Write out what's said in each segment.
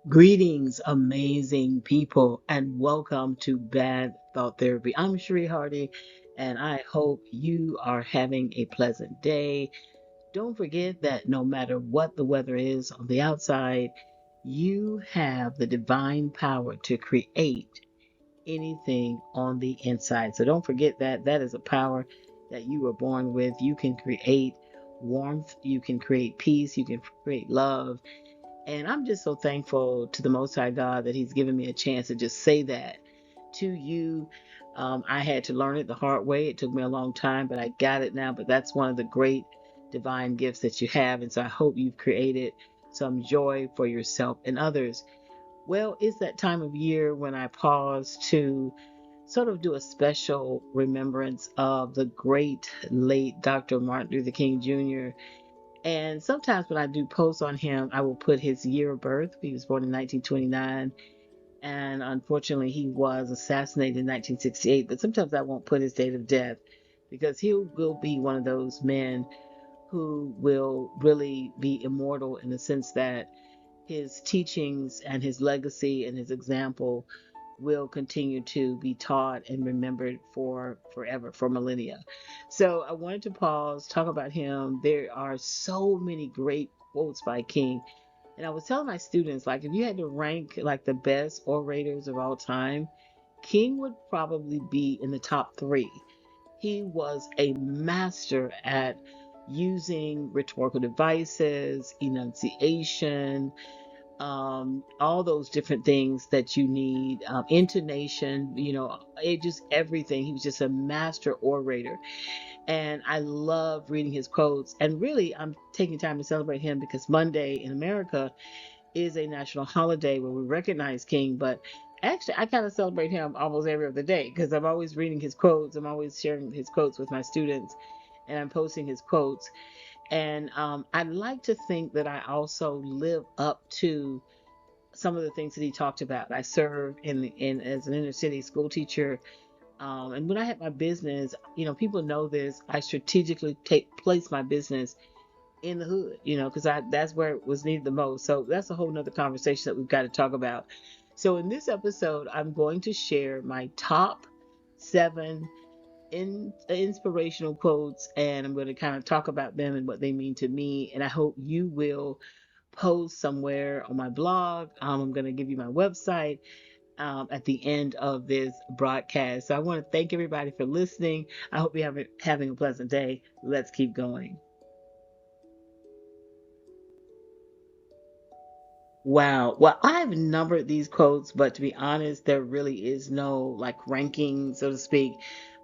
Greetings, amazing people, and welcome to Bad Thought Therapy. I'm Sheree Hardy, and I hope you are having a pleasant day. Don't forget that no matter what the weather is on the outside, you have the divine power to create anything on the inside. So don't forget that that is a power that you were born with. You can create warmth, you can create peace, you can create love, and I'm just so thankful to the Most High God that He's given me a chance to just say that to you. I had to learn it the hard way. It took me a long time, but I got it now. But that's one of the great divine gifts that you have. And so I hope you've created some joy for yourself and others. Well, it's that time of year when I pause to sort of do a special remembrance of the great late Dr. Martin Luther King Jr. And sometimes when I do posts on him, I will put his year of birth. He was born in 1929, and unfortunately, he was assassinated in 1968. But sometimes I won't put his date of death because he will be one of those men who will really be immortal in the sense that his teachings and his legacy and his example will continue to be taught and remembered for forever, for millennia. So I wanted to pause, talk about him. There are so many great quotes by King. And I was telling my students, like, if you had to rank like the best orators of all time, King would probably be in the top three. He was a master at using rhetorical devices, enunciation, all those different things that you need, intonation, it just everything. He was just a master orator. And I love reading his quotes. And really, I'm taking time to celebrate him because Monday in America is a national holiday where we recognize King. But actually, I kind of celebrate him almost every other day because I'm always reading his quotes. I'm always sharing his quotes with my students and I'm posting his quotes. And I'd like to think that I also live up to some of the things that he talked about. I served in as an inner city school teacher, and when I had my business, people know this. I strategically take place my business in the hood, because I that's where it was needed the most. So that's a whole nother conversation that we've got to talk about. So in this episode, I'm going to share my top seven inspirational quotes, and I'm going to kind of talk about them and what they mean to me. And I hope you will post somewhere on my blog. I'm going to give you my website at the end of this broadcast. So I want to thank everybody for listening. I hope you're having a pleasant day. Let's keep going. Wow. Well, I've numbered these quotes, but to be honest, there really is no like ranking, so to speak.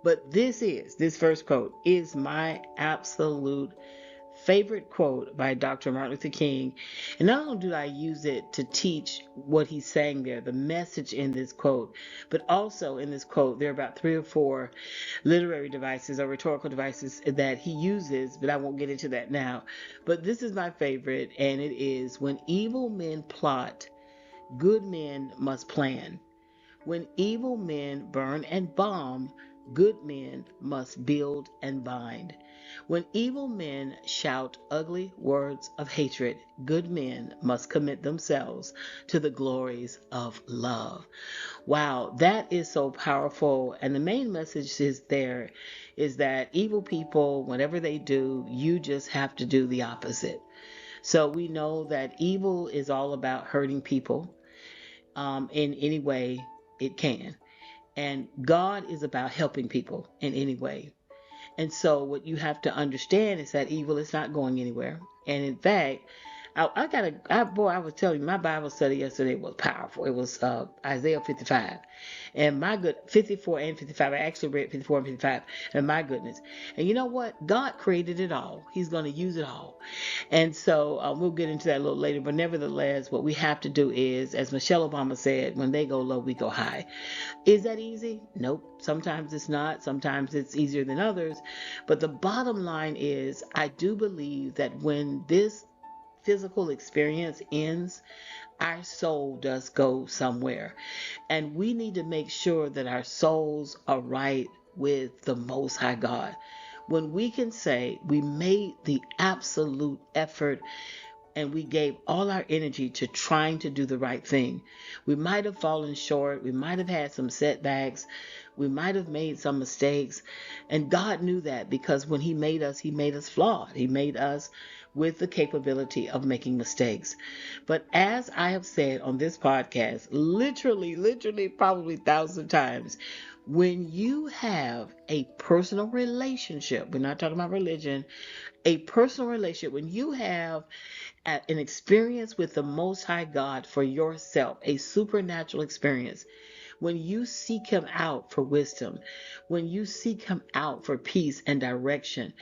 But this first quote is my absolute favorite quote by Dr. Martin Luther King. And not only do I use it to teach what he's saying there, the message in this quote, but also in this quote, there are about three or four literary devices or rhetorical devices that he uses, but I won't get into that now. But this is my favorite, and it is: when evil men plot, good men must plan. When evil men burn and bomb, good men must build and bind. When evil men shout ugly words of hatred, good men must commit themselves to the glories of love. Wow, that is so powerful. And the main message is there is that evil people, whatever they do, you just have to do the opposite. So we know that evil is all about hurting people in any way it can. And God is about helping people in any way. And so what you have to understand is that evil is not going anywhere. And in fact, I was telling you, my Bible study yesterday was powerful. It was Isaiah 55. And my good, 54 and 55, I actually read 54 and 55. And my goodness. And you know what? God created it all. He's going to use it all. And so we'll get into that a little later. But nevertheless, what we have to do is, as Michelle Obama said, when they go low, we go high. Is that easy? Nope. Sometimes it's not. Sometimes it's easier than others. But the bottom line is, I do believe that when this physical experience ends, our soul does go somewhere. And we need to make sure that our souls are right with the Most High God. When we can say we made the absolute effort and we gave all our energy to trying to do the right thing. We might have fallen short. We might have had some setbacks. We might have made some mistakes. And God knew that, because when He made us flawed. He made us with the capability of making mistakes. But as I have said on this podcast, literally, probably thousands of times, when you have a personal relationship, we're not talking about religion, a personal relationship, when you have an experience with the Most High God for yourself, a supernatural experience, when you seek Him out for wisdom, when you seek Him out for peace and direction,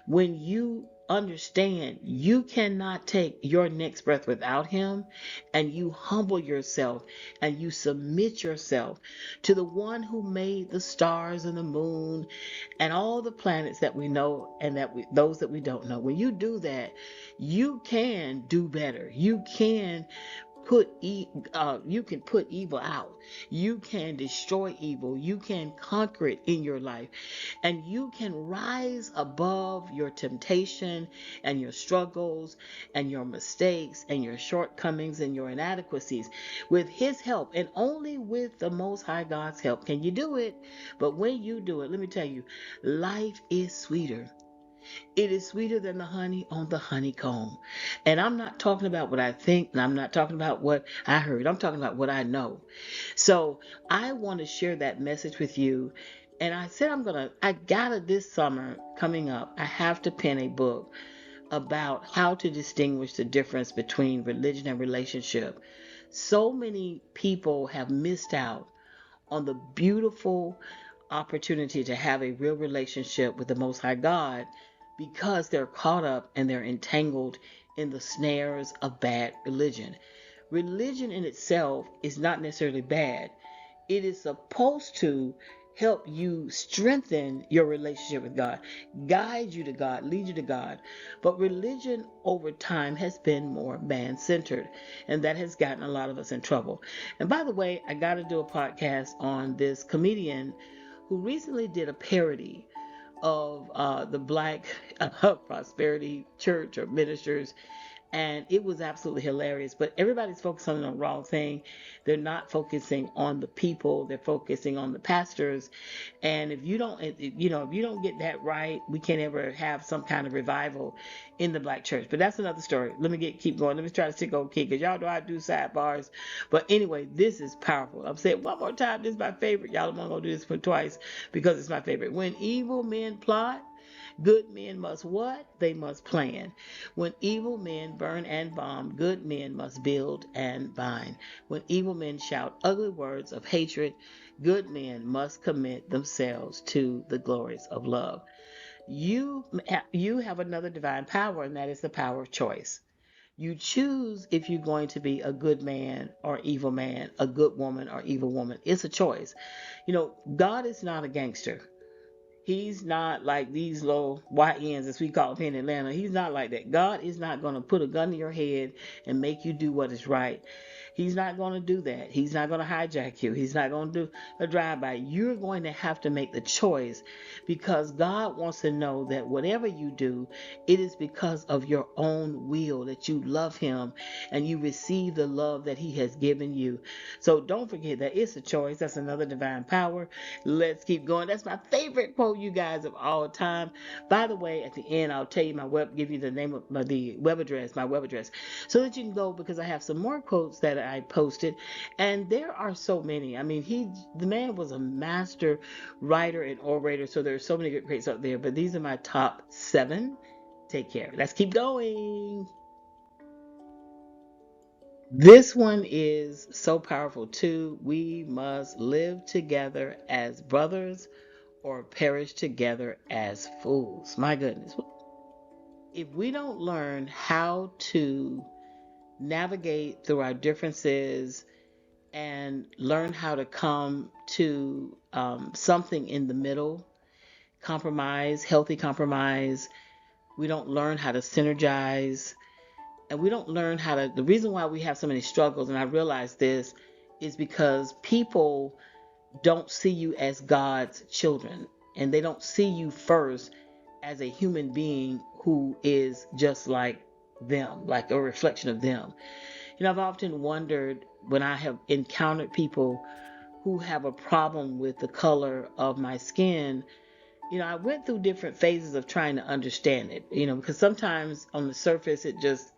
when you understand you cannot take your next breath without Him, and you humble yourself and you submit yourself to the one who made the stars and the moon and all the planets that we know and those that we don't know. When you do that, you can do better. You can put evil out. You can destroy evil. You can conquer it in your life, and you can rise above your temptation and your struggles and your mistakes and your shortcomings and your inadequacies with His help. And only with the Most High God's help can you do it. But when you do it, let me tell you, life is sweeter. It is sweeter than the honey on the honeycomb. And I'm not talking about what I think, and I'm not talking about what I heard. I'm talking about what I know. So I want to share that message with you. And I said I gotta this summer coming up, I have to pen a book about how to distinguish the difference between religion and relationship. So many people have missed out on the beautiful opportunity to have a real relationship with the Most High God, because they're caught up and they're entangled in the snares of bad religion. Religion in itself is not necessarily bad. It is supposed to help you strengthen your relationship with God, guide you to God, lead you to God. But religion over time has been more man centered, and that has gotten a lot of us in trouble. And by the way, I got to do a podcast on this comedian who recently did a parody of the Black Prosperity Church or ministers, and it was absolutely hilarious. But everybody's focusing on the wrong thing. They're not focusing on the people. They're focusing on the pastors. And if you don't, if you don't get that right, we can't ever have some kind of revival in the Black church. But that's another story. Let me keep going. Let me try to stick on key, because y'all know I do sidebars. But anyway, this is powerful. I'm saying one more time. This is my favorite. Y'all, I'm gonna do this for twice because it's my favorite. When evil men plot, good men must what? They must plan. When evil men burn and bomb, good men must build and bind. When evil men shout ugly words of hatred, good men must commit themselves to the glories of love. You have another divine power, and that is the power of choice. You choose if you're going to be a good man or evil man, a good woman or evil woman. It's a choice. God is not a gangster. He's not like these little YNs, as we call them in Atlanta. He's not like that. God is not going to put a gun to your head and make you do what is right. He's not going to do that. He's not going to hijack you. He's not going to do a drive-by. You're going to have to make the choice, because God wants to know that whatever you do, it is because of your own will, that you love Him and you receive the love that He has given you. So don't forget that it's a choice. That's another divine power. Let's keep going. That's my favorite quote, you guys, of all time. By the way, at the end, I'll tell you give you the name of the web address, my web address, so that you can go, because I have some more quotes that I posted, and there are so many. I mean, the man was a master writer and orator, so there's so many good quotes up there, but these are my top 7. Take care. Let's keep going. This one is so powerful too. We must live together as brothers or perish together as fools. My goodness. If we don't learn how to navigate through our differences and learn how to come to something in the middle, compromise, healthy compromise, we don't learn how to synergize, and we don't learn how to. The reason why we have so many struggles, and I realize this, is because people don't see you as God's children, and they don't see you first as a human being who is just like them, like a reflection of them. I've often wondered when I have encountered people who have a problem with the color of my skin. I went through different phases of trying to understand it, because sometimes on the surface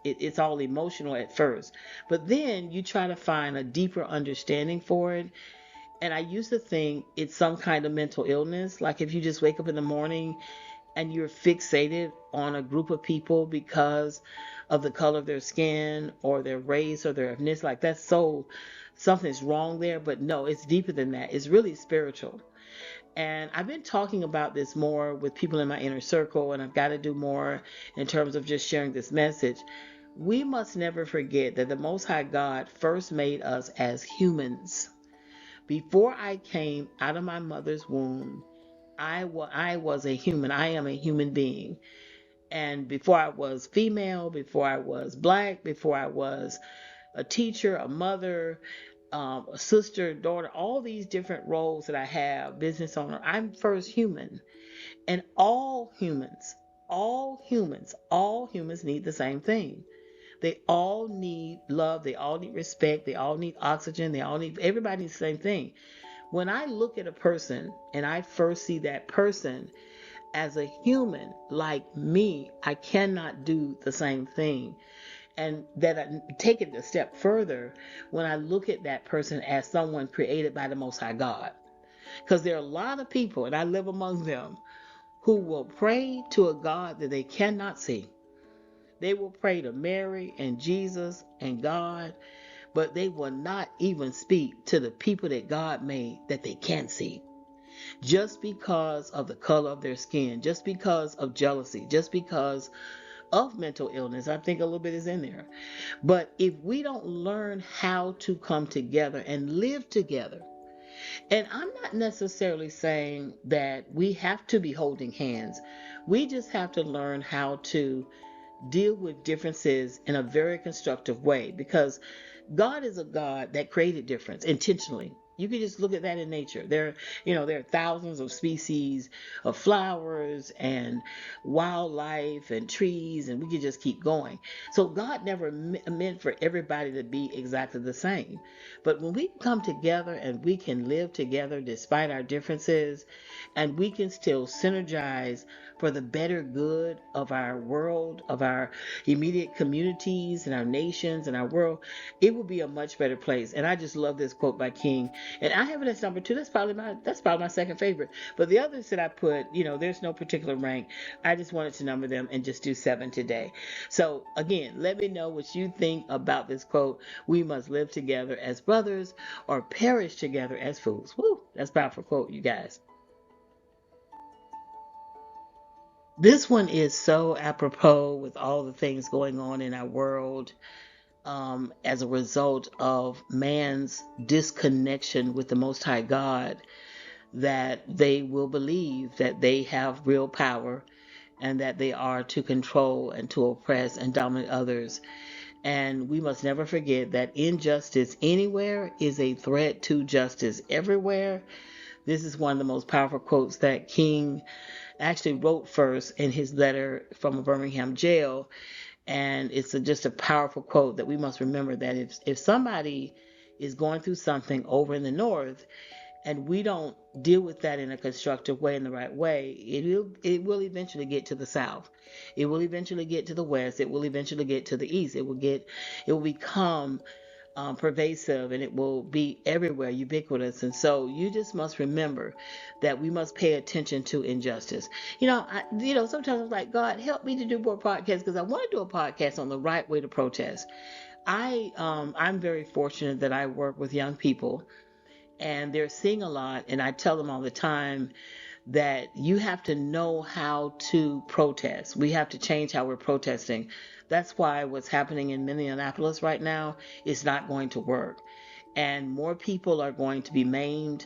it's all emotional at first, but then you try to find a deeper understanding for it. And I used to think it's some kind of mental illness, like if you just wake up in the morning and you're fixated on a group of people because of the color of their skin or their race or their ethnicity, like that's so something's wrong there. But no, it's deeper than that. It's really spiritual. And I've been talking about this more with people in my inner circle, and I've got to do more in terms of just sharing this message. We must never forget that the Most High God first made us as humans. Before I came out of my mother's womb, I was a human. I am a human being. And before I was female, before I was black, before I was a teacher, a mother, a sister, daughter, all these different roles that I have, business owner, I'm first human. And all humans need the same thing. They all need love. They all need respect. They all need oxygen. Everybody needs the same thing. When I look at a person and I first see that person as a human like me, I cannot do the same thing. And that I take it a step further when I look at that person as someone created by the Most High God. Because there are a lot of people, and I live among them, who will pray to a God that they cannot see. They will pray to Mary and Jesus and God, but they will not even speak to the people that God made that they can see. Just because of the color of their skin, just because of jealousy, just because of mental illness. I think a little bit is in there. But if we don't learn how to come together and live together, and I'm not necessarily saying that we have to be holding hands, we just have to learn how to deal with differences in a very constructive way, because God is a God that created difference intentionally. You can just look at that in nature. There are thousands of species of flowers and wildlife and trees, and we could just keep going. So God never meant for everybody to be exactly the same. But when we come together and we can live together despite our differences, and we can still synergize for the better good of our world, of our immediate communities and our nations and our world, it will be a much better place. And I just love this quote by King. And I have it as number 2. That's probably my second favorite. But the others that I put, there's no particular rank. I just wanted to number them and just do 7 today. So again, let me know what you think about this quote. We must live together as brothers or perish together as fools. Woo, that's a powerful quote, you guys. This one is so apropos with all the things going on in our world, as a result of man's disconnection with the Most High God, that they will believe that they have real power and that they are to control and to oppress and dominate others. And we must never forget that injustice anywhere is a threat to justice everywhere. This is one of the most powerful quotes that King actually wrote first in his letter from a Birmingham jail. And it's just a powerful quote that we must remember, that if somebody is going through something over in the north and we don't deal with that in a constructive way, in the right way, it will eventually get to the south. It will eventually get to the west. It will eventually get to the east. It will become pervasive, and it will be everywhere, ubiquitous. And so you just must remember that we must pay attention to injustice. Sometimes I'm like, God, help me to do more podcasts, because I want to do a podcast on the right way to protest. I'm very fortunate that I work with young people, and they're seeing a lot, and I tell them all the time that you have to know how to protest. We have to change how we're protesting. That's why what's happening in Minneapolis right now is not going to work. And more people are going to be maimed,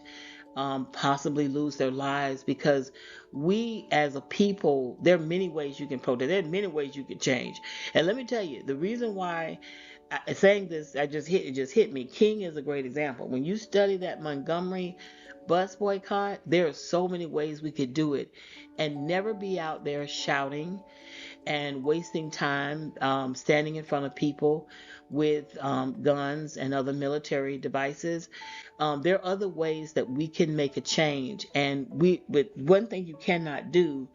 possibly lose their lives, because we as a people, there are many ways you can protest. There are many ways you can change. And let me tell you, the reason why saying this, it just hit me. King is a great example. When you study that Montgomery bus boycott, there are so many ways we could do it and never be out there shouting, and wasting time standing in front of people with guns and other military devices. There are other ways that we can make a change. But one thing you cannot do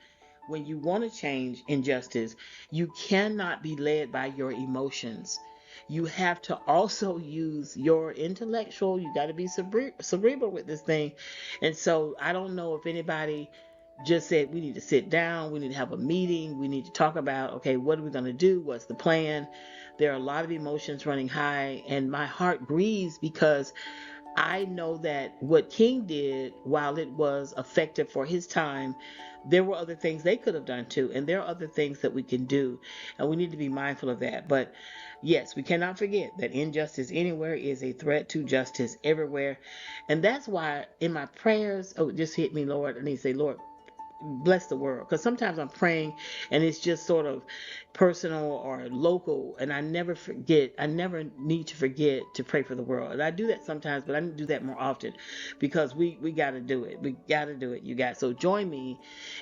when you want to change injustice, you cannot be led by your emotions. You have to also use your intellectual. You got to be cerebral with this thing. And so I don't know if anybody just said we need to sit down, we need to have a meeting, we need to talk about, okay, what are we going to do, what's the plan. There are a lot of emotions running high, and my heart grieves because I know that what King did, while it was effective for his time, there were other things they could have done too, and there are other things that we can do, and we need to be mindful of that. But yes, we cannot forget that injustice anywhere is a threat to justice everywhere. And that's why in my prayers, oh, it just hit me, Lord, I need to say, Lord, bless the world, because sometimes I'm praying and it's just sort of personal or local, and I never need to forget to pray for the world. And I do that sometimes, but I need to do that more often, because we got to do it. We got to do it, you guys. So join me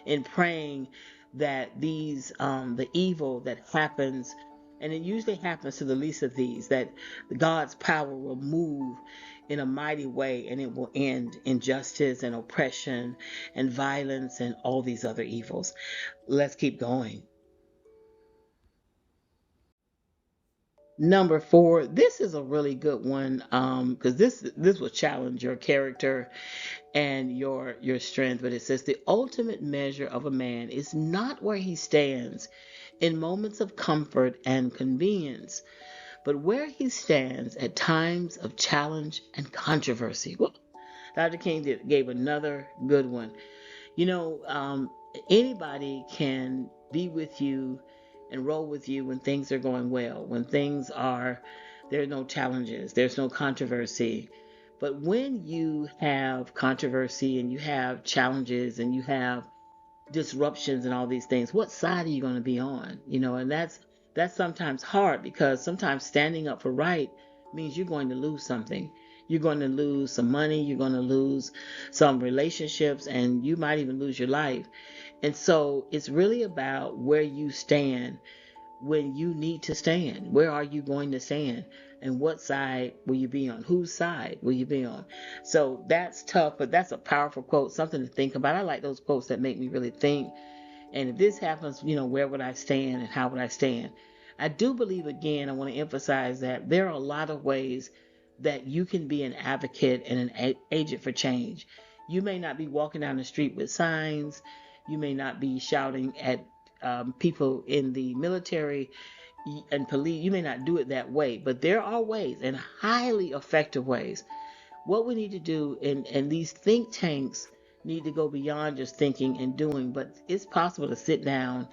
in praying that these the evil that happens, and it usually happens to the least of these, that God's power will move in a mighty way, and it will end injustice and oppression and violence and all these other evils. Let's keep going. Number four, this is a really good one, because this will challenge your character and your strength. But it says the ultimate measure of a man is not where he stands in moments of comfort and convenience, but where he stands at times of challenge and controversy. Well, Dr. King gave another good one. You know, anybody can be with you and roll with you when things are going well, when things are, there are no challenges, there's no controversy. But when you have controversy and you have challenges and you have disruptions and all these things, what side are you going to be on? And that's sometimes hard, because sometimes standing up for right means you're going to lose something. You're going to lose some money, you're going to lose some relationships, and you might even lose your life. And so it's really about where you stand when you need to stand. Where are you going to stand? And what side will you be on? Whose side will you be on? So that's tough, but that's a powerful quote, something to think about. I like those quotes that make me really think. And if this happens, where would I stand and how would I stand? I do believe, again, I want to emphasize that there are a lot of ways that you can be an advocate and an agent for change. You may not be walking down the street with signs. You may not be shouting at people in the military and police. You may not do it that way, but there are ways, and highly effective ways. What we need to do, and these think tanks need to go beyond just thinking and doing, but it's possible to sit down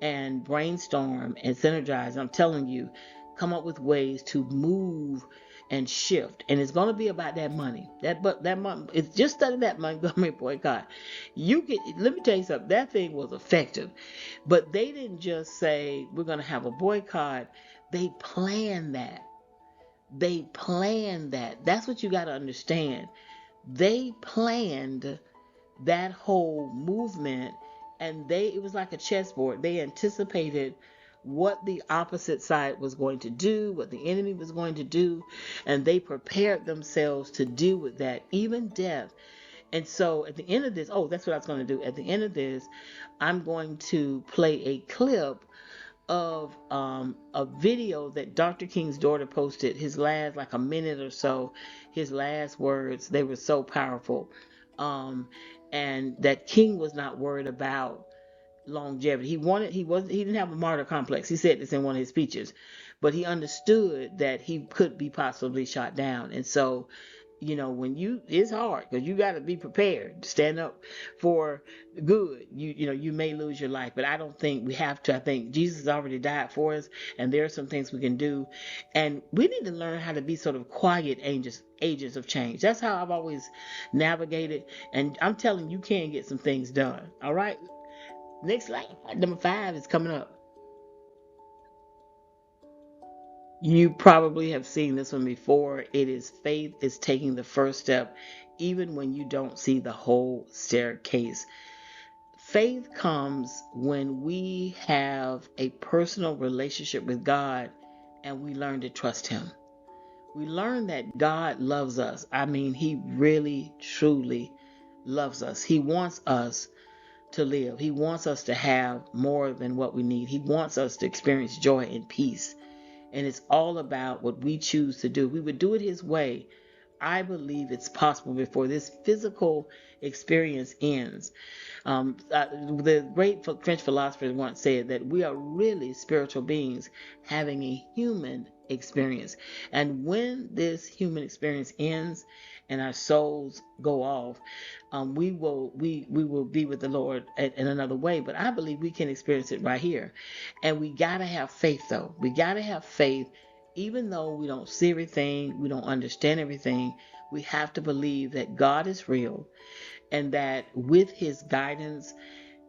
and brainstorm and synergize. I'm telling you, come up with ways to move and shift. And it's going to be about that money. That money, it's just study that Montgomery boycott. Let me tell you something. That thing was effective, but they didn't just say we're going to have a boycott. They planned that. They planned that. That's what you got to understand. They planned that whole movement, and it was like a chessboard. They anticipated what the opposite side was going to do, what the enemy was going to do, and they prepared themselves to deal with that, even death. And so at the end of this, oh, that's what I was going to do. At the end of this, I'm going to play a clip of a video that Dr. King's daughter posted, his last, like a minute or so, his last words. They were so powerful. Um, and that King was not worried about longevity. He didn't have a martyr complex. He said this in one of his speeches, but he understood that he could be possibly shot down. And so, when it's hard, because you got to be prepared to stand up for good. You may lose your life, but I don't think we have to. I think Jesus already died for us, and there are some things we can do, and we need to learn how to be sort of quiet agents of change. That's how I've always navigated, and I'm telling you, can get some things done. All right. Next slide, number 5 is coming up. You probably have seen this one before. It is faith is taking the first step, even when you don't see the whole staircase. Faith comes when we have a personal relationship with God and we learn to trust Him. We learn that God loves us. I mean, He really, truly loves us. He wants us to live. He wants us to have more than what we need. He wants us to experience joy and peace. And it's all about what we choose to do. We would do it His way. I believe it's possible before this physical experience ends. The great French philosopher once said that we are really spiritual beings having a human experience. And when this human experience ends and our souls go off, we will be with the Lord in another way. But I believe we can experience it right here. And we gotta have faith though. We gotta have faith. Even though we don't see everything, we don't understand everything, we have to believe that God is real and that with His guidance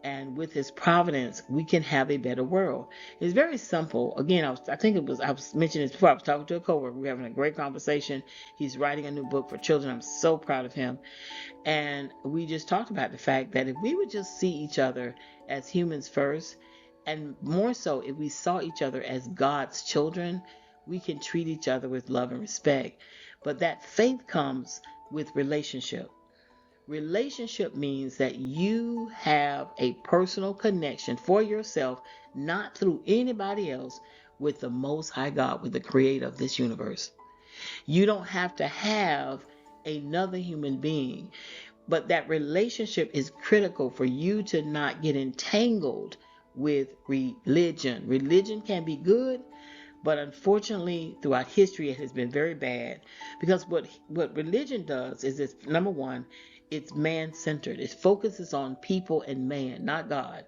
and with His providence, we can have a better world. It's very simple. Again, I was mentioning this before. I was talking to a coworker. We're having a great conversation. He's writing a new book for children. I'm so proud of him. And we just talked about the fact that if we would just see each other as humans first, and more so if we saw each other as God's children, we can treat each other with love and respect. But that faith comes with relationship. Relationship means that you have a personal connection for yourself, not through anybody else, with the Most High God, with the creator of this universe. You don't have to have another human being, but that relationship is critical for you to not get entangled with religion. Religion can be good, but unfortunately, throughout history, it has been very bad because what religion does is it's number one, it's man centered. It focuses on people and man, not God.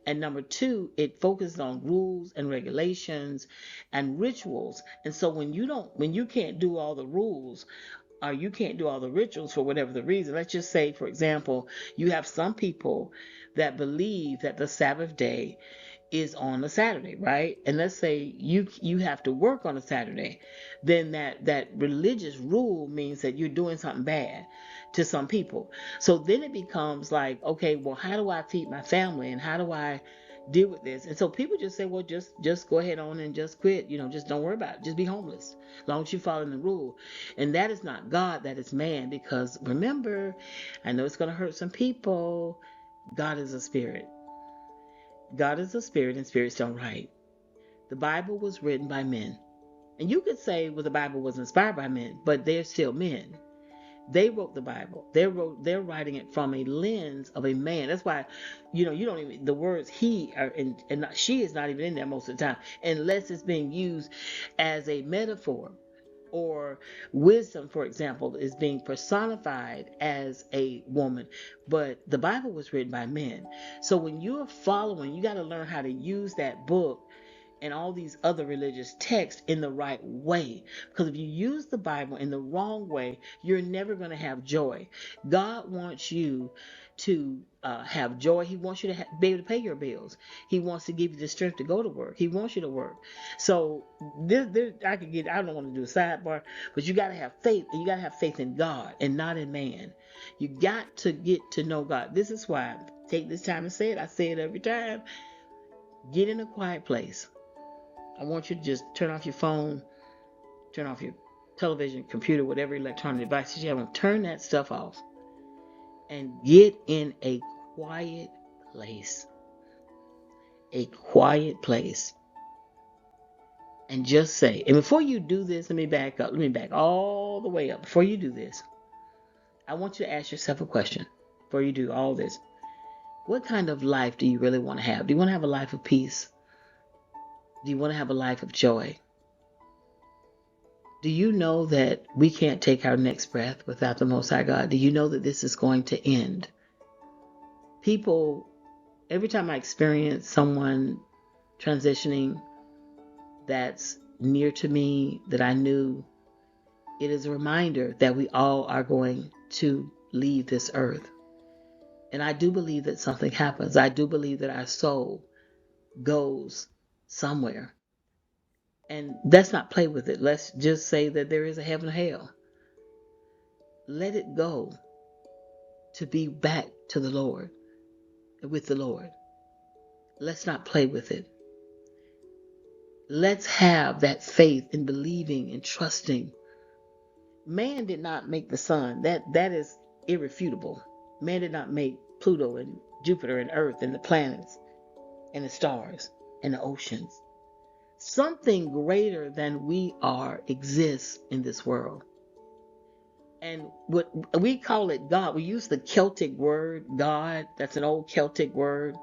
And number two, it focuses on rules and regulations and rituals. And so when you can't do all the rules or you can't do all the rituals for whatever the reason, let's just say, for example, you have some people that believe that the Sabbath day is on a Saturday, right? And let's say you have to work on a Saturday, then that religious rule means that you're doing something bad to some people. So then it becomes like, okay, well, how do I feed my family and how do I deal with this? And so people just say, well, just go ahead on and just quit, just don't worry about it. Just be homeless as long as you follow the rule. And that is not God, that is man, because remember, I know it's going to hurt some people. God is a spirit. God is a spirit and spirits don't write. The Bible was written by men. And you could say, well, the Bible was inspired by men, but they're still men. They wrote the Bible. They're writing it from a lens of a man. That's why, you don't even, the words he and she is not even in there most of the time, unless it's being used as a metaphor. Or wisdom, for example, is being personified as a woman. But the Bible was written by men. So when you're following, you got to learn how to use that book and all these other religious texts in the right way. Because if you use the Bible in the wrong way, you're never going to have joy. God wants you to have joy. He wants you to be able to pay your bills. He wants to give you the strength to go to work. He wants you to work. So I don't want to do a sidebar, but you got to have faith, and you got to have faith in God and not in man. You got to get to know God. This is why I take this time and say it. I say it every time. Get in a quiet place. I want you to just turn off your phone, turn off your television, computer, whatever electronic devices you have. Turn that stuff off and get in a quiet place. A quiet place. And just say, and before you do this, let me back up. Let me back all the way up. Before you do this, I want you to ask yourself a question before you do all this. What kind of life do you really want to have? Do you want to have a life of peace? Do you want to have a life of joy? Do you know that we can't take our next breath without the Most High God? Do you know that this is going to end? People, every time I experience someone transitioning that's near to me that I knew, it is a reminder that we all are going to leave this earth. And I do believe that something happens. I do believe that our soul goes somewhere. And let's not play with it. Let's just say that there is a heaven or hell. Let it go to be back to the Lord. with the Lord. Let's not play with it. Let's have that faith in believing and trusting. Man did not make the sun. That is irrefutable. Man did not make Pluto and Jupiter and Earth and the planets and the stars and the oceans. Something greater than we are exists in this world. And what we call it God, we use the Celtic word God. That's an old Celtic word.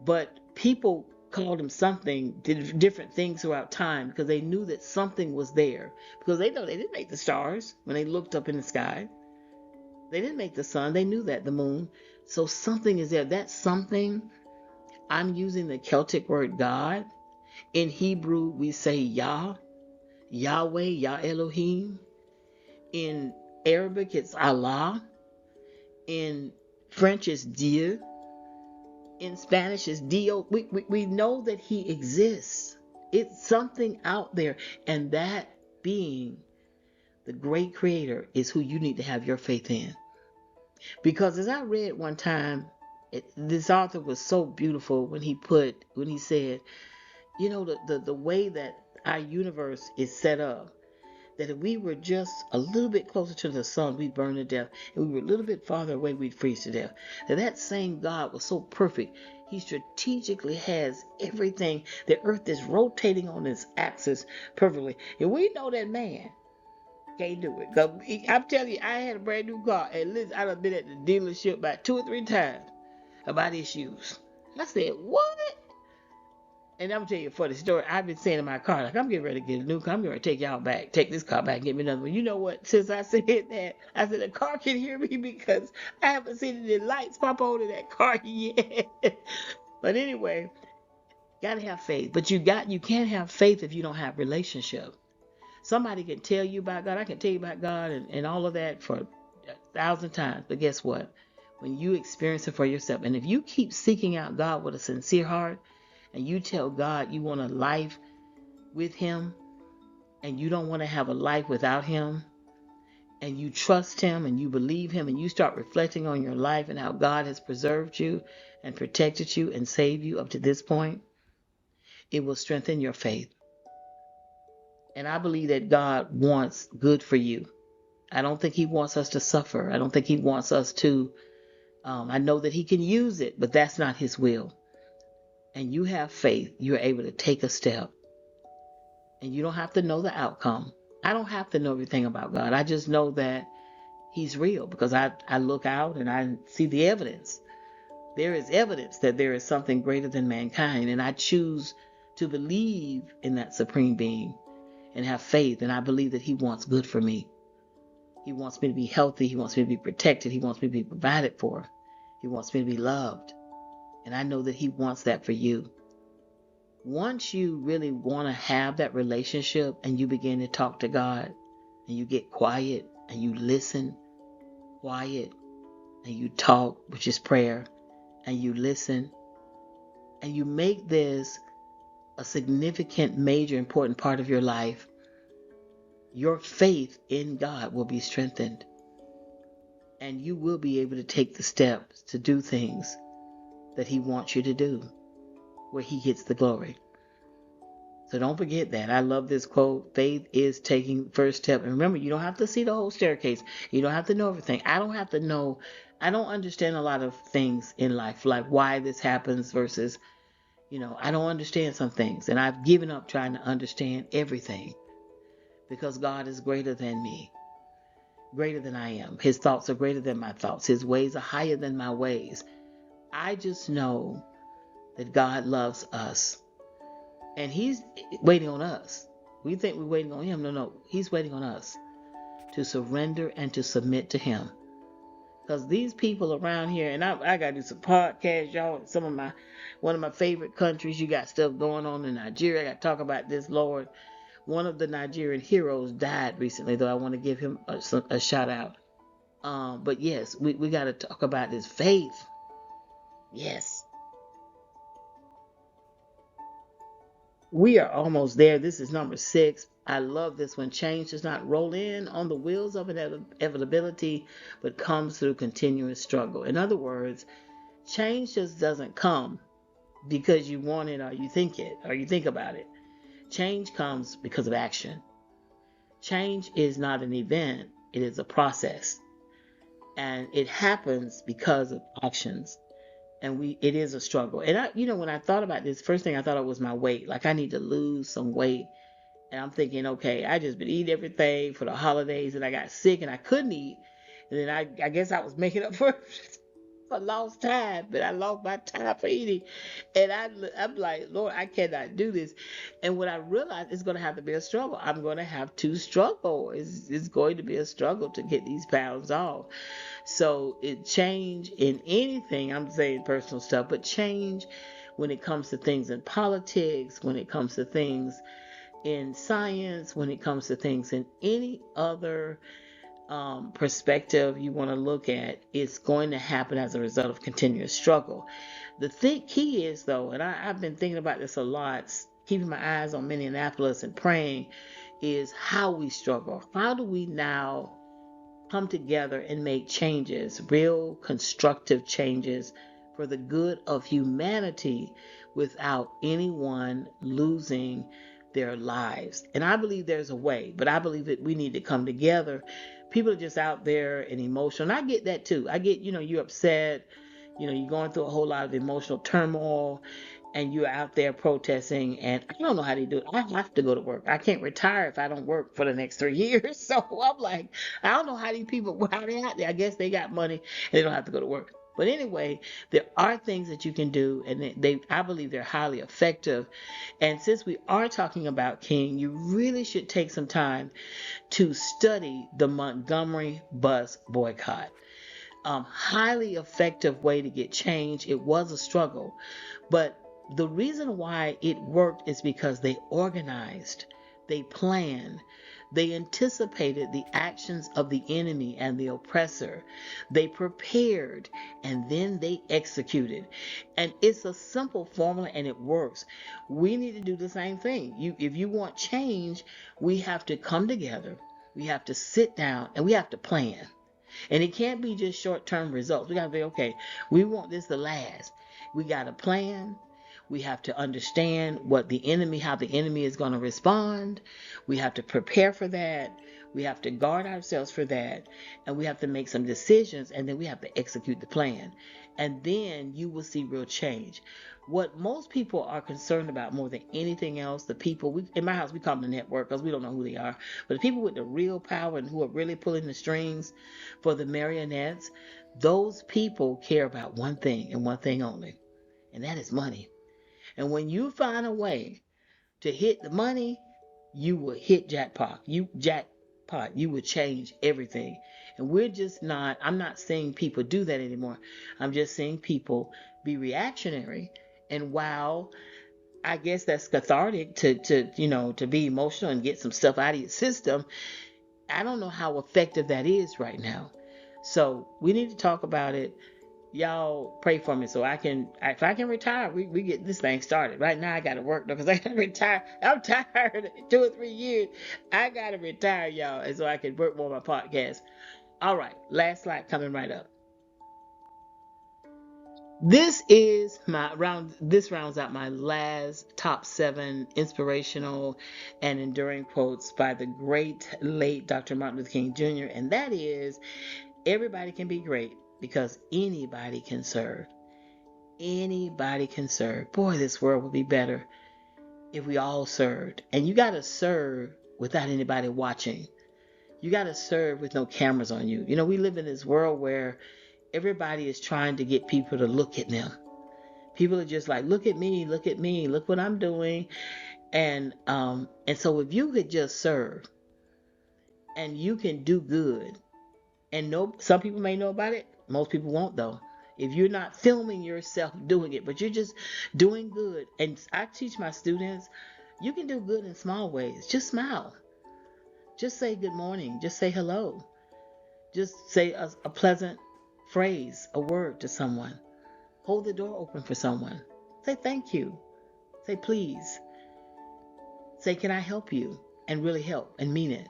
But people called him something, did different things throughout time because they knew that something was there. Because they know they didn't make the stars when they looked up in the sky. They didn't make the sun. They knew that, the moon. So something is there. That something, I'm using the Celtic word God. In Hebrew, we say Yah, Yahweh, Yah Elohim. In Arabic, it's Allah. In French, it's Dieu. In Spanish, it's Dio. We know that he exists. It's something out there. And that being, the great creator, is who you need to have your faith in. Because as I read one time, this author was so beautiful when he said, the way that our universe is set up, that if we were just a little bit closer to the sun, we'd burn to death. And we were a little bit farther away, we'd freeze to death. That same God was so perfect. He strategically has everything. The earth is rotating on its axis perfectly. And we know that man can't do it. 'Cause I'm telling you, I had a brand new car. And listen, I've been at the dealership about 2 or 3 times about issues. I said, what? And I'm gonna tell you a funny story. I've been saying in my car, like, I'm getting ready to get a new car. I'm going to take y'all back, take this car back, and get me another one. You know what? Since I said that, I said the car can hear me because I haven't seen any lights pop on in that car yet. But anyway, gotta have faith. But you can't have faith if you don't have relationship. Somebody can tell you about God. I can tell you about God and all of that for 1,000 times. But guess what? When you experience it for yourself, and if you keep seeking out God with a sincere heart, and you tell God you want a life with him, and you don't want to have a life without him, and you trust him and you believe him, and you start reflecting on your life and how God has preserved you and protected you and saved you up to this point, it will strengthen your faith. And I believe that God wants good for you. I don't think he wants us to suffer. I don't think he wants us to, I know that he can use it, but that's not his will. And you have faith, you're able to take a step. And you don't have to know the outcome. I don't have to know everything about God. I just know that he's real because I look out and I see the evidence. There is evidence that there is something greater than mankind. And I choose to believe in that supreme being and have faith. And I believe that he wants good for me. He wants me to be healthy. He wants me to be protected. He wants me to be provided for. He wants me to be loved. And I know that he wants that for you. Once you really want to have that relationship and you begin to talk to God and you get quiet and you listen quiet and you talk, which is prayer, and you listen and you make this a significant, major, important part of your life, your faith in God will be strengthened and you will be able to take the steps to do things that he wants you to do, where he gets the glory. So don't forget that. I love this quote. Faith is taking the first step. And remember, you don't have to see the whole staircase. You don't have to know everything. I don't have to know. I don't understand a lot of things in life, like why this happens versus, I don't understand some things. And I've given up trying to understand everything because God is greater than me, greater than I am. His thoughts are greater than my thoughts. His ways are higher than my ways. I just know that God loves us. And he's waiting on us. We think we're waiting on him. No. He's waiting on us to surrender and to submit to him. Because these people around here, and I got to do some podcasts, y'all. One of my favorite countries. You got stuff going on in Nigeria. I got to talk about this, Lord. One of the Nigerian heroes died recently, though I want to give him a shout out. But yes, we got to talk about this faith. Yes. We are almost there. This is number 6. I love this one. Change does not roll in on the wheels of inevitability, but comes through continuous struggle. In other words, Change just doesn't come because you want it or you think it or you think about it. Change comes because of action. Change is not an event, it is a process. And it happens because of actions. And it is a struggle. And when I thought about this, first thing I thought it was my weight. Like I need to lose some weight. And I'm thinking, okay, I just been eating everything for the holidays and I got sick and I couldn't eat. And then I guess I was making up for lost time, but I lost my time for eating. And I'm like, Lord, I cannot do this. And when I realized it's going to have to be a struggle, I'm going to have to struggle. It's going to be a struggle to get these pounds off. So it change in anything, I'm saying personal stuff, but change when it comes to things in politics, when it comes to things in science, when it comes to things in any other perspective you want to look at, it's going to happen as a result of continuous struggle. The key is, though, and I've been thinking about this a lot, keeping my eyes on Minneapolis and praying, is how we struggle. How do we now come together and make changes, real constructive changes for the good of humanity without anyone losing their lives? And I believe there's a way, but I believe that we need to come together. People are just out there and emotional. And I get that too. I get, you're upset, you're going through a whole lot of emotional turmoil and you're out there protesting, and I don't know how they do it. I have to go to work. I can't retire if I don't work for the next 3 years. So I'm like, I don't know how these people, how they out there. I guess they got money and they don't have to go to work. But anyway, there are things that you can do, and I believe they're highly effective. And since we are talking about King, you really should take some time to study the Montgomery bus boycott. Highly effective way to get change. It was a struggle, but the reason why it worked is because they organized, they planned, they anticipated the actions of the enemy and the oppressor, they prepared, and then they executed. And it's a simple formula and it works. We need to do the same thing. If you want change, we have to come together, we have to sit down, and we have to plan. And it can't be just short-term results. We got to be, okay, we want this to last. We got to plan. We have to understand how the enemy is going to respond. We have to prepare for that. We have to guard ourselves for that. And we have to make some decisions, and then we have to execute the plan. And then you will see real change. What most people are concerned about more than anything else, the people, in my house, we call them the network because we don't know who they are, but the people with the real power and who are really pulling the strings for the marionettes, those people care about one thing and one thing only, and that is money. And when you find a way to hit the money, you will hit jackpot. You will change everything. And I'm not saying people do that anymore. I'm just saying people be reactionary. And while I guess that's cathartic to be emotional and get some stuff out of your system, I don't know how effective that is right now. So we need to talk about it. Y'all pray for me so if I can retire, we get this thing started. Right now I gotta work though, because I gotta retire. I'm tired. 2 or 3 years. I gotta retire, y'all, and so I can work more on my podcast. All right, last slide coming right up. This rounds out my last top 7 inspirational and enduring quotes by the great late Dr. Martin Luther King Jr. And that is, everybody can be great because anybody can serve. Anybody can serve. Boy, this world would be better if we all served. And you got to serve without anybody watching. You got to serve with no cameras on you. We live in this world where everybody is trying to get people to look at them. People are just like, look at me, look what I'm doing. And so if you could just serve and you can do good, and some people may know about it, most people won't though. If you're not filming yourself doing it, but you're just doing good. And I teach my students, you can do good in small ways. Just smile. Just say good morning. Just say hello. Just say a pleasant phrase, a word to someone. Hold the door open for someone. Say thank you. Say please. Say, can I help you? And really help and mean it.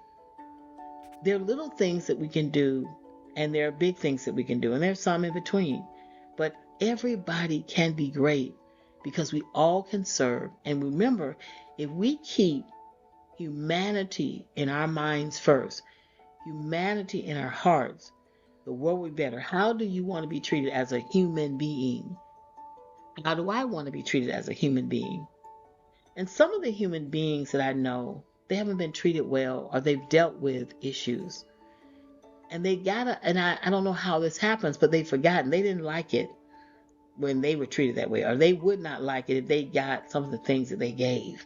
There are little things that we can do, and there are big things that we can do, and there's some in between. But Everybody can be great because we all can serve. And remember, if we keep humanity in our minds first, humanity in our hearts, the world will be better. How do you want to be treated as a human being? How do I want to be treated as a human being? And some of the human beings that I know, they haven't been treated well or they've dealt with issues. And I don't know how this happens, but they've forgotten. They didn't like it when they were treated that way, or they would not like it if they got some of the things that they gave.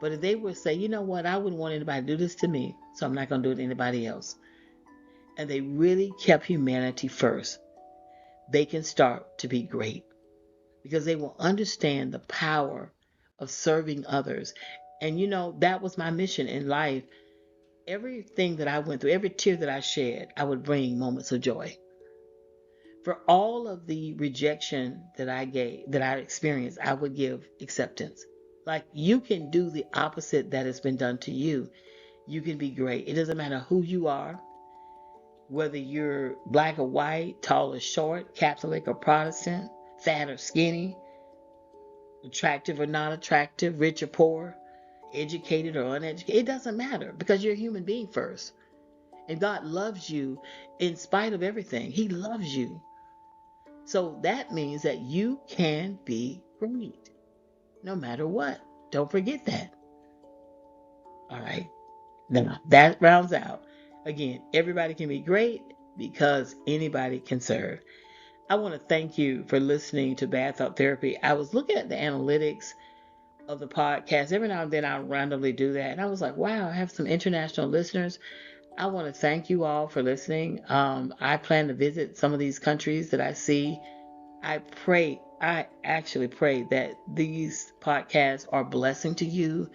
But if they would say, you know what, I wouldn't want anybody to do this to me, so I'm not going to do it to anybody else. And they really kept humanity first, they can start to be great because they will understand the power of serving others. And that was my mission in life. Everything that I went through, every tear that I shed, I would bring moments of joy. For all of the rejection that I experienced, I would give acceptance. Like, you can do the opposite that has been done to you. You can be great. It doesn't matter who you are, whether you're black or white, tall or short, Catholic or Protestant, fat or skinny, attractive or not attractive, rich or poor, educated or uneducated. It doesn't matter because you're a human being first. And God loves you in spite of everything. He loves you. So that means that you can be great no matter what. Don't forget that. All right. Now that rounds out. Again, everybody can be great because anybody can serve. I want to thank you for listening to Bad Thought Therapy. I was looking at the analytics of the podcast. Every now and then I randomly do that. And I was like, wow, I have some international listeners. I want to thank you all for listening. I plan to visit some of these countries that I see. I actually pray that these podcasts are a blessing to you,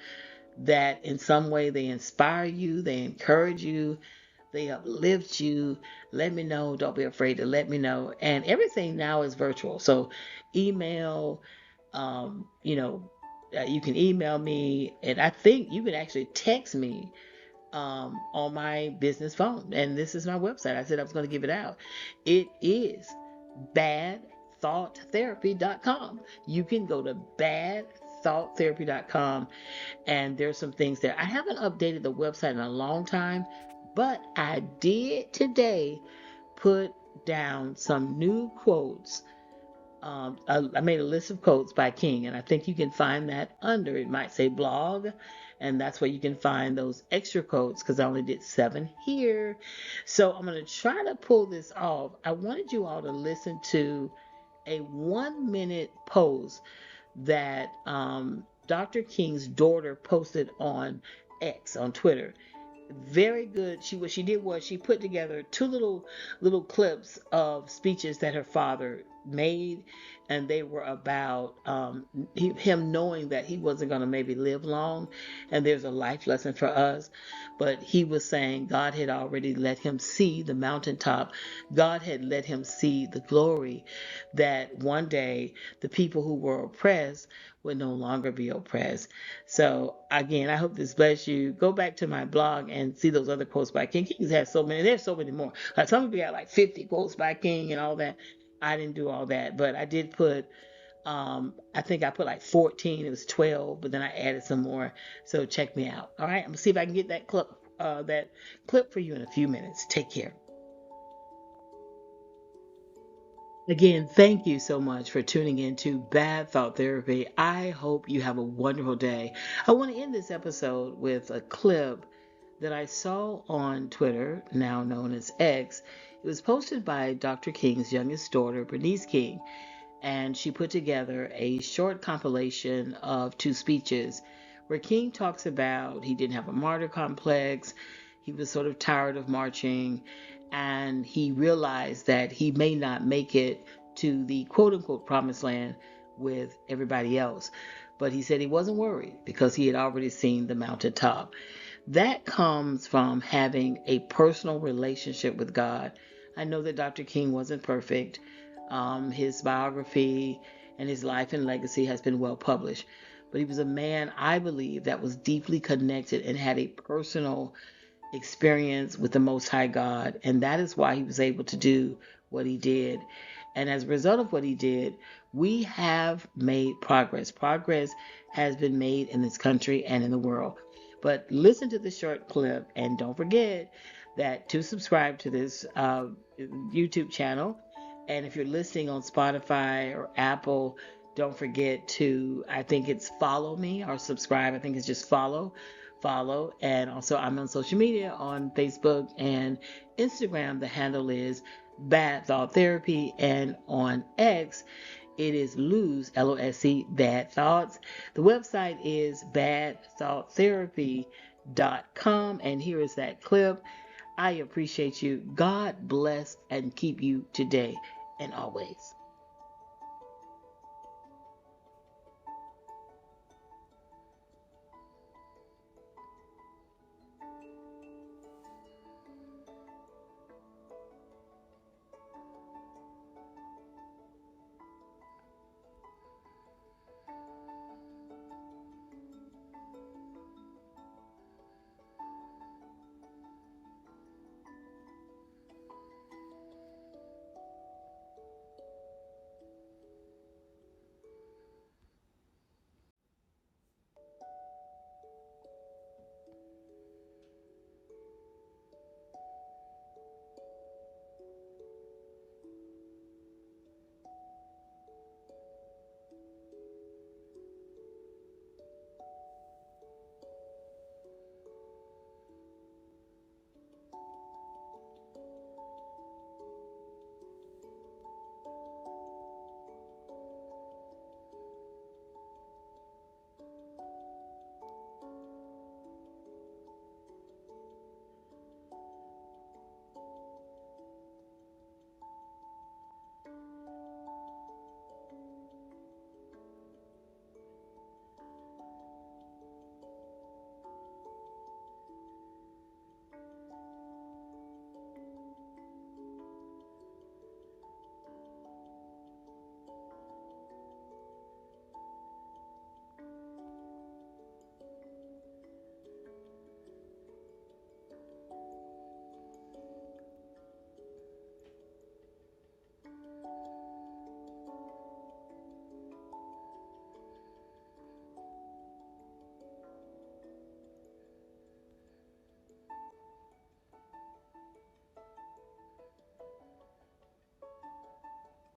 that in some way they inspire you, they encourage you, they uplift you. Let me know. Don't be afraid to let me know. And everything now is virtual. So email, um, you know, you can email me, and I think you can actually text me on my business phone. And this is my website. I said I was going to give it out. It is badthoughtherapy.com. You can go to badthoughtherapy.com, and there's some things there. I haven't updated the website in a long time, but I did today put down some new quotes. I made a list of quotes by King, and I think you can find that under. It might say blog, and that's where you can find those extra quotes because I only did 7 here. So I'm going to try to pull this off. I wanted you all to listen to a 1-minute post that Dr. King's daughter posted on X, on Twitter. Very good. What she did was she put together 2 little clips of speeches that her father made, and they were about him knowing that he wasn't going to maybe live long, and there's a life lesson for us. But he was saying God had already let him see the mountaintop. God had let him see the glory, that one day the people who were oppressed would no longer be oppressed. So again, I hope this bless you. Go back to my blog and see those other quotes by King. King's has so many. There's so many more. Like, some people got like 50 quotes by King and all that. I didn't do all that, but I did put. I think I put like 14. It was 12, but then I added some more. So check me out. All right, I'm gonna see if I can get that clip for you in a few minutes. Take care. Again, thank you so much for tuning in to Bad Thought Therapy. I hope you have a wonderful day. I want to end this episode with a clip that I saw on Twitter, now known as X. It was posted by Dr. King's youngest daughter, Bernice King, and she put together a short compilation of 2 speeches where King talks about he didn't have a martyr complex, he was sort of tired of marching, and he realized that he may not make it to the quote unquote promised land with everybody else. But he said he wasn't worried because he had already seen the mountaintop. That comes from having a personal relationship with God. I know that Dr. King wasn't perfect. His biography and his life and legacy has been well published. But he was a man, I believe, that was deeply connected and had a personal experience with the Most High God. And that is why he was able to do what he did. And as a result of what he did, we have made progress. Progress has been made in this country and in the world. But listen to the short clip, and don't forget that to subscribe to this YouTube channel. And if you're listening on Spotify or Apple, don't forget to, I think it's follow me or subscribe. I think it's just follow. And also I'm on social media on Facebook and Instagram. The handle is Bad Thought Therapy. And on X, it is Lose, Lose, Bad Thoughts. The website is badthoughtherapy.com. And here is that clip. I appreciate you. God bless and keep you today and always.